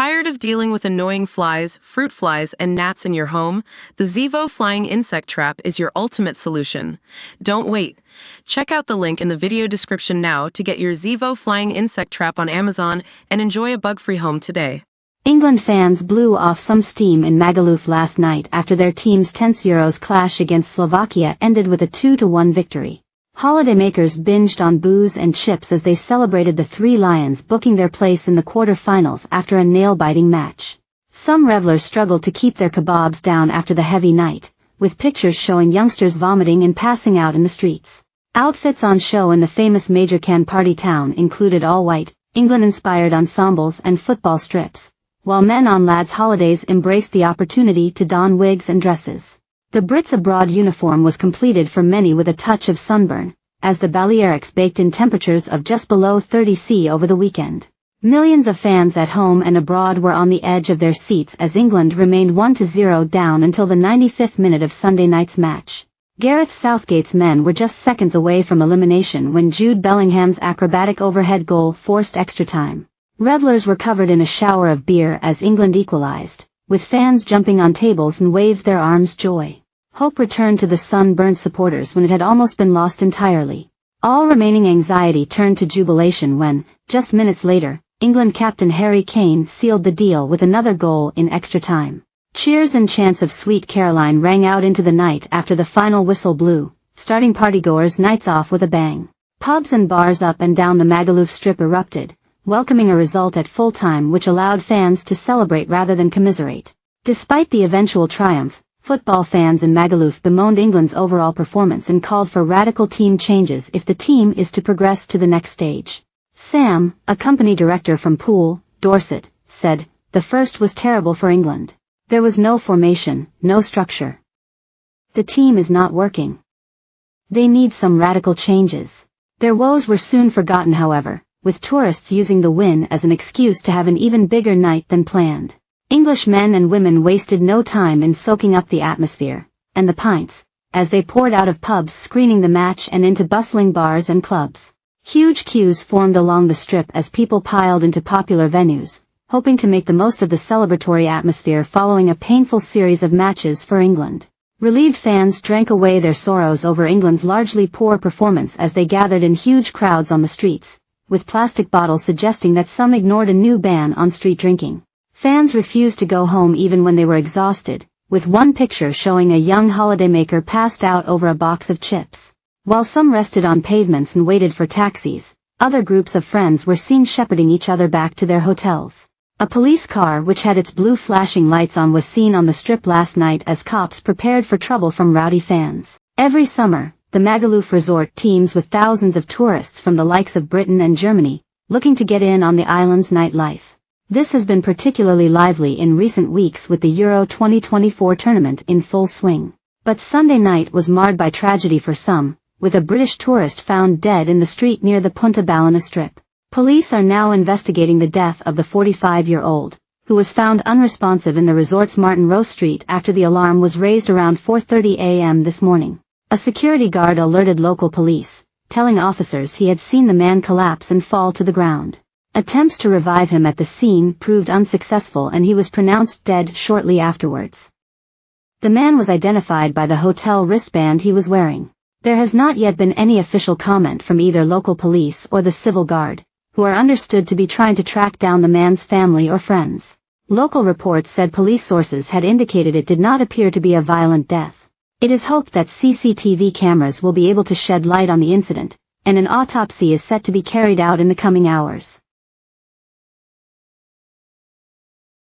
Tired of dealing with annoying flies, fruit flies, and gnats in your home? The Zevo Flying Insect Trap is your ultimate solution. Don't wait. Check out the link in the video description now to get your Zevo Flying Insect Trap on Amazon and enjoy a bug-free home today. England fans blew off some steam in Magaluf last night after their team's tense Euros clash against Slovakia ended with a 2-1 victory. Holidaymakers binged on booze and chips as they celebrated the Three Lions booking their place in the quarter-finals after a nail-biting match. Some revelers struggled to keep their kebabs down after the heavy night, with pictures showing youngsters vomiting and passing out in the streets. Outfits on show in the famous Majorcan party town included all-white, England-inspired ensembles and football strips, while men on lads' holidays embraced the opportunity to don wigs and dresses. The Brits abroad uniform was completed for many with a touch of sunburn, as the Balearics baked in temperatures of just below 30 C over the weekend. Millions of fans at home and abroad were on the edge of their seats as England remained 1-0 down until the 95th minute of Sunday night's match. Gareth Southgate's men were just seconds away from elimination when Jude Bellingham's acrobatic overhead goal forced extra time. Revelers were covered in a shower of beer as England equalized, with fans jumping on tables and waved their arms joy. Hope returned to the Sunburnt supporters when it had almost been lost entirely. All remaining anxiety turned to jubilation when, just minutes later, England captain Harry Kane sealed the deal with another goal in extra time. Cheers and chants of Sweet Caroline rang out into the night after the final whistle blew, starting partygoers' nights off with a bang. Pubs and bars up and down the Magaluf strip erupted, welcoming a result at full time which allowed fans to celebrate rather than commiserate. Despite the eventual triumph, football fans in Magaluf bemoaned England's overall performance and called for radical team changes if the team is to progress to the next stage. Sam, a company director from Poole, Dorset, said, "The first was terrible for England. There was no formation, no structure. The team is not working. They need some radical changes." Their woes were soon forgotten, however, with tourists using the win as an excuse to have an even bigger night than planned. English men and women wasted no time in soaking up the atmosphere, and the pints, as they poured out of pubs screening the match and into bustling bars and clubs. Huge queues formed along the strip as people piled into popular venues, hoping to make the most of the celebratory atmosphere following a painful series of matches for England. Relieved fans drank away their sorrows over England's largely poor performance as they gathered in huge crowds on the streets, with plastic bottles suggesting that some ignored a new ban on street drinking. Fans refused to go home even when they were exhausted, with one picture showing a young holidaymaker passed out over a box of chips. While some rested on pavements and waited for taxis, other groups of friends were seen shepherding each other back to their hotels. A police car which had its blue flashing lights on was seen on the strip last night as cops prepared for trouble from rowdy fans. Every summer, the Magaluf resort teems with thousands of tourists from the likes of Britain and Germany, looking to get in on the island's nightlife. This has been particularly lively in recent weeks with the Euro 2024 tournament in full swing. But Sunday night was marred by tragedy for some, with a British tourist found dead in the street near the Punta Ballena strip. Police are now investigating the death of the 45-year-old, who was found unresponsive in the resort's Martin Row Street after the alarm was raised around 4:30 a.m. this morning. A security guard alerted local police, telling officers he had seen the man collapse and fall to the ground. Attempts to revive him at the scene proved unsuccessful and he was pronounced dead shortly afterwards. The man was identified by the hotel wristband he was wearing. There has not yet been any official comment from either local police or the civil guard, who are understood to be trying to track down the man's family or friends. Local reports said police sources had indicated it did not appear to be a violent death. It is hoped that CCTV cameras will be able to shed light on the incident, and an autopsy is set to be carried out in the coming hours.